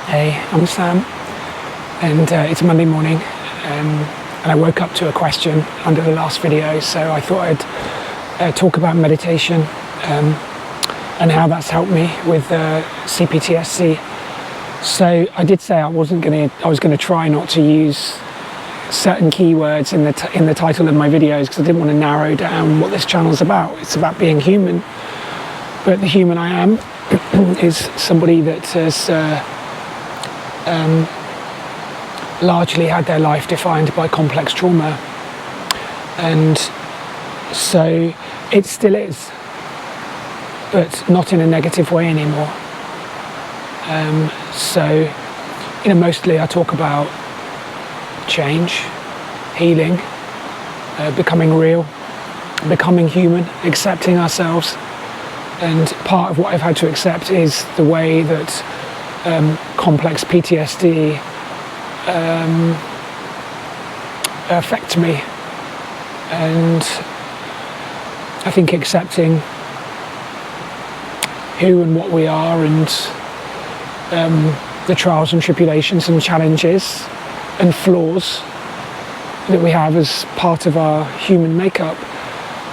Hey, I'm Sam, and it's Monday morning, and I woke up to a question under the last video, so I thought I'd talk about meditation and how that's helped me with CPTSD. So I did say I was going to try not to use certain keywords in the title of my videos because I didn't want to narrow down what this channel's about. It's about being human, but the human I am is somebody that has largely had their life defined by complex trauma, and so it still is, but not in a negative way anymore. So mostly I talk about change, healing, becoming real, becoming human, accepting ourselves. And part of what I've had to accept is the way that complex PTSD affects me. And I think accepting who and what we are, and the trials and tribulations and challenges and flaws that we have as part of our human makeup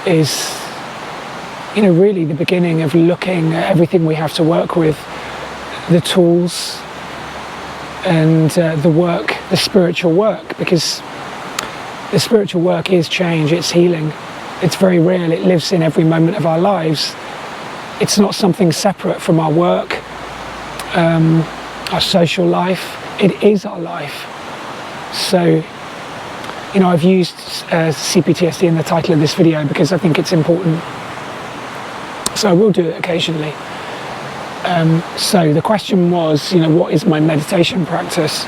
is really the beginning of looking at everything we have to work with, the tools and the work, the spiritual work, because the spiritual work is change, it's healing, it's very real, it lives in every moment of our lives. It's not something separate from our work, our social life, it is our life. So I've used CPTSD in the title of this video because I think it's important. So I will do it occasionally. So the question was, what is my meditation practice?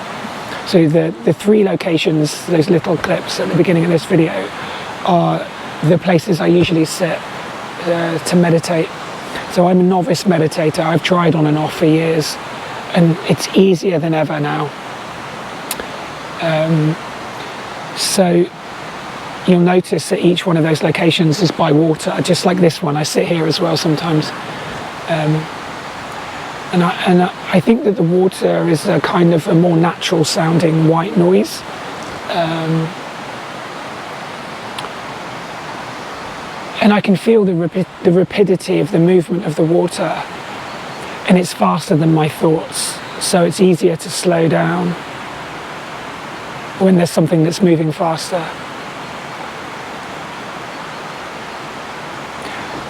So the three locations, those little clips at the beginning of this video, are the places I usually sit to meditate. So I'm a novice meditator. I've tried on and off for years, and it's easier than ever now. So you'll notice that each one of those locations is by water, just like this one. I sit here as well sometimes. And I think that the water is a kind of a more natural sounding white noise. And I can feel the rapidity of the movement of the water, and it's faster than my thoughts. So it's easier to slow down when there's something that's moving faster.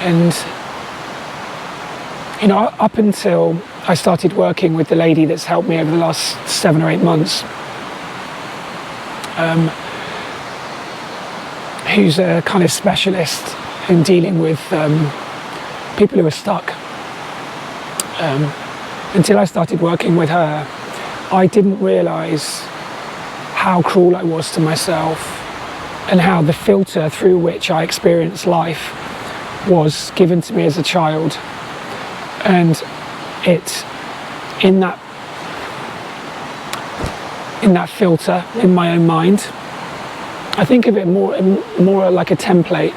And up until I started working with the lady that's helped me over the last 7 or 8 months, who's a kind of specialist in dealing with people who are stuck. Until I started working with her, I didn't realise how cruel I was to myself, and how the filter through which I experienced life was given to me as a child. And in that filter, in my own mind, I think of it more like a template,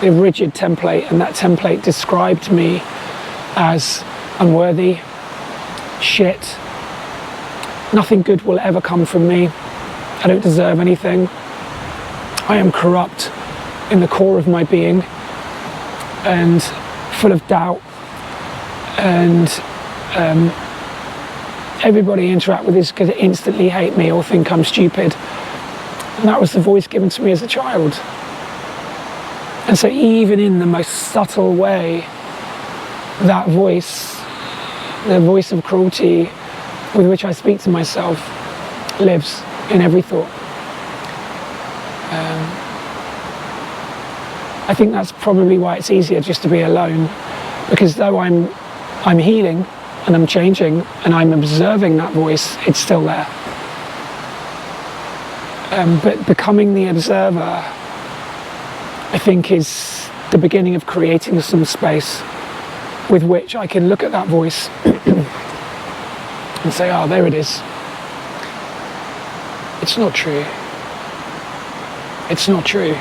a rigid template, and that template described me as unworthy, shit, nothing good will ever come from me, I don't deserve anything, I am corrupt in the core of my being, and full of doubt, and everybody I interact with is going to instantly hate me or think I'm stupid. And that was the voice given to me as a child. And so even in the most subtle way, that voice, the voice of cruelty with which I speak to myself, lives in every thought. I think that's probably why it's easier just to be alone, because though I'm healing and I'm changing and I'm observing that voice, it's still there. But becoming the observer, I think, is the beginning of creating some space with which I can look at that voice and say, oh, there it is. It's not true. It's not true.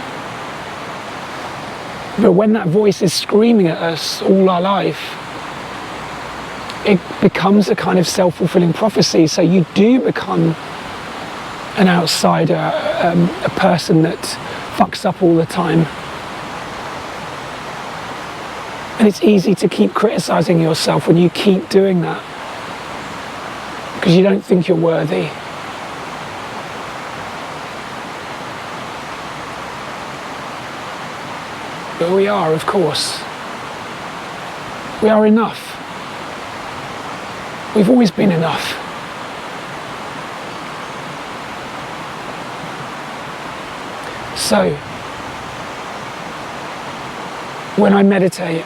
But when that voice is screaming at us all our life, it becomes a kind of self-fulfilling prophecy. So you do become an outsider, a person that fucks up all the time. And it's easy to keep criticizing yourself when you keep doing that, because you don't think you're worthy. But we are, of course. We are enough. We've always been enough. So, when I meditate,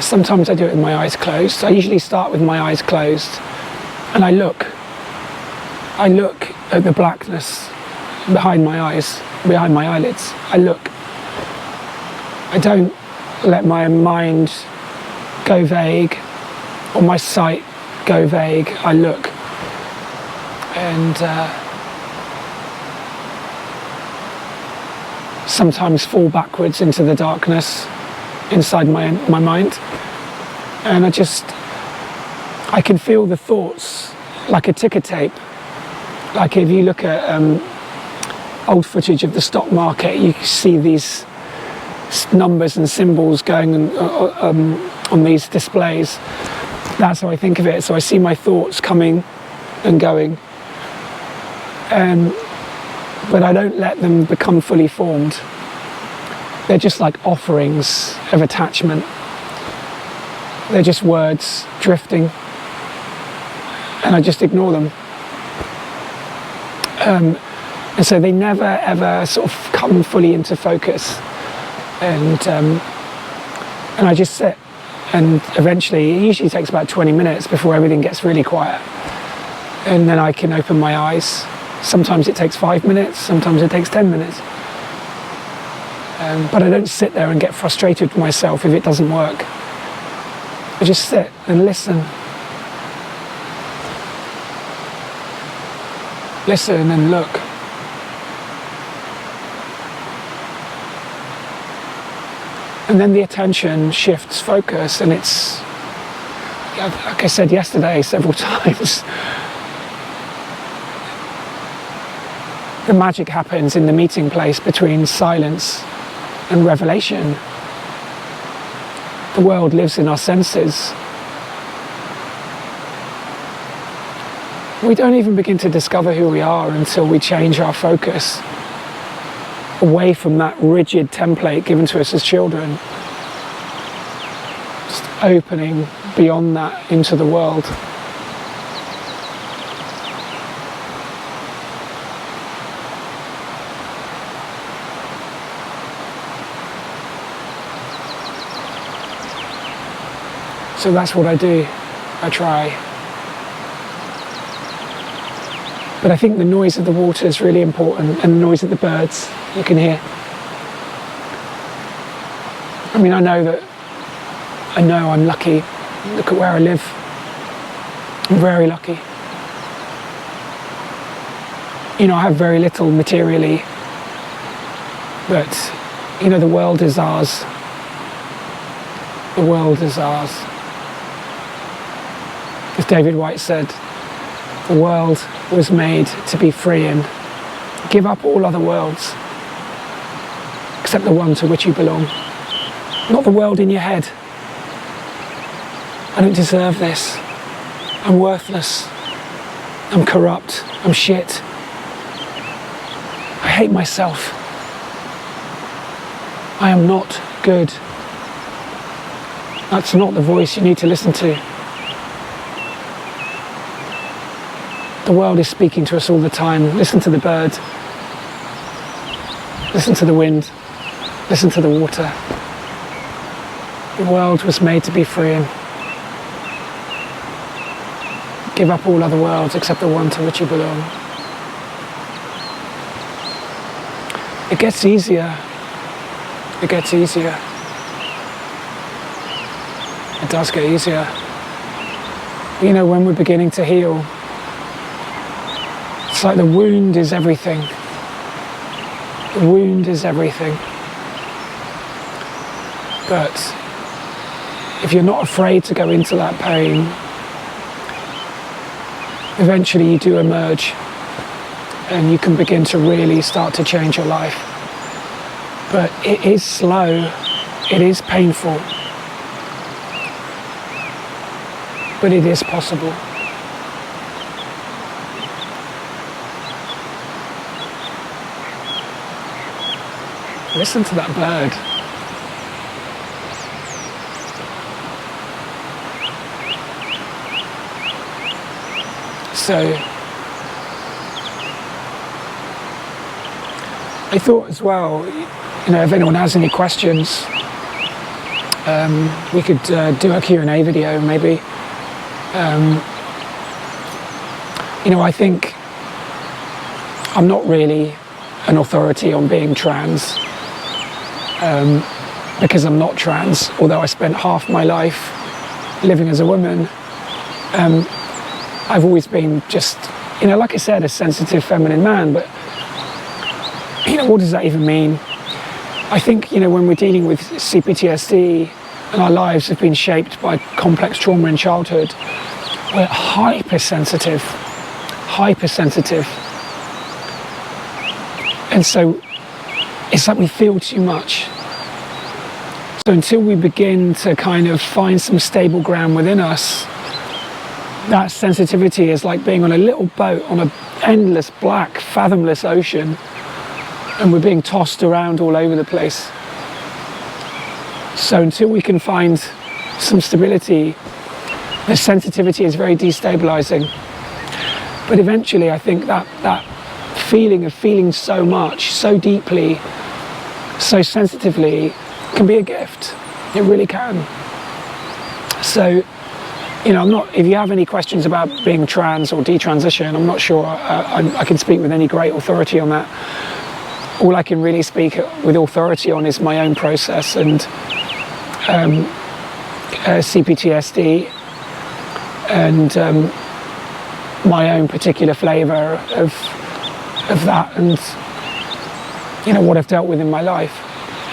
sometimes I do it with my eyes closed. I usually start with my eyes closed, and I look at the blackness behind my eyes, behind my eyelids. I look. I don't let my mind go vague or my sight go vague. I look, and sometimes fall backwards into the darkness inside my mind, and I can feel the thoughts like a ticker tape. Like if you look at old footage of the stock market, you see these numbers and symbols going on these displays. That's how I think of it. So I see my thoughts coming and going, but I don't let them become fully formed. They're just like offerings of attachment. They're just words drifting, and I just ignore them. And so they never ever sort of come fully into focus. And I just sit, and eventually, it usually takes about 20 minutes before everything gets really quiet, and then I can open my eyes. Sometimes it takes 5 minutes, sometimes it takes 10 minutes. But I don't sit there and get frustrated with myself if it doesn't work. I just sit and listen. Listen and look. And then the attention shifts focus, and it's, like I said yesterday several times, the magic happens in the meeting place between silence and revelation. The world lives in our senses. We don't even begin to discover who we are until we change our focus away from that rigid template given to us as children, just opening beyond that into the world. So that's what I do. I try. But I think the noise of the water is really important, and the noise of the birds you can hear. I mean, I know I'm lucky. Look at where I live. I'm very lucky. You know, I have very little materially, but, you know, the world is ours. The world is ours. As David White said, the world was made to be free in. Give up all other worlds, except the one to which you belong. Not the world in your head. I don't deserve this. I'm worthless. I'm corrupt. I'm shit. I hate myself. I am not good. That's not the voice you need to listen to. The world is speaking to us all the time. Listen to the bird. Listen to the wind. Listen to the water. The world was made to be free in. Give up all other worlds except the one to which you belong. It gets easier. It gets easier. It does get easier. You know, when we're beginning to heal, it's like the wound is everything. The wound is everything. But if you're not afraid to go into that pain, eventually you do emerge and you can begin to really start to change your life. But it is slow, it is painful, but it is possible. Listen to that bird. So I thought as well, if anyone has any questions, we could do a Q&A video maybe. I think I'm not really an authority on being trans, because I'm not trans, although I spent half my life living as a woman. I've always been just, like I said, a sensitive feminine man, but what does that even mean? I think, when we're dealing with CPTSD and our lives have been shaped by complex trauma in childhood, we're hypersensitive. And so it's like we feel too much. So until we begin to kind of find some stable ground within us, that sensitivity is like being on a little boat on an endless, black, fathomless ocean, and we're being tossed around all over the place. So until we can find some stability, the sensitivity is very destabilizing. But eventually I think that feeling of feeling so much, so deeply, so sensitively can be a gift. It really can. So, if you have any questions about being trans or detransition, I'm not sure I can speak with any great authority on that. All I can really speak with authority on is my own process and CPTSD and my own particular flavour of that, and what I've dealt with in my life.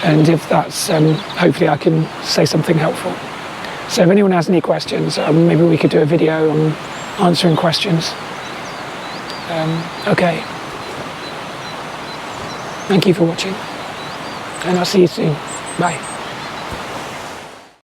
And if that's, hopefully I can say something helpful. So if anyone has any questions, maybe we could do a video on answering questions. Okay. Thank you for watching, and I'll see you soon. Bye.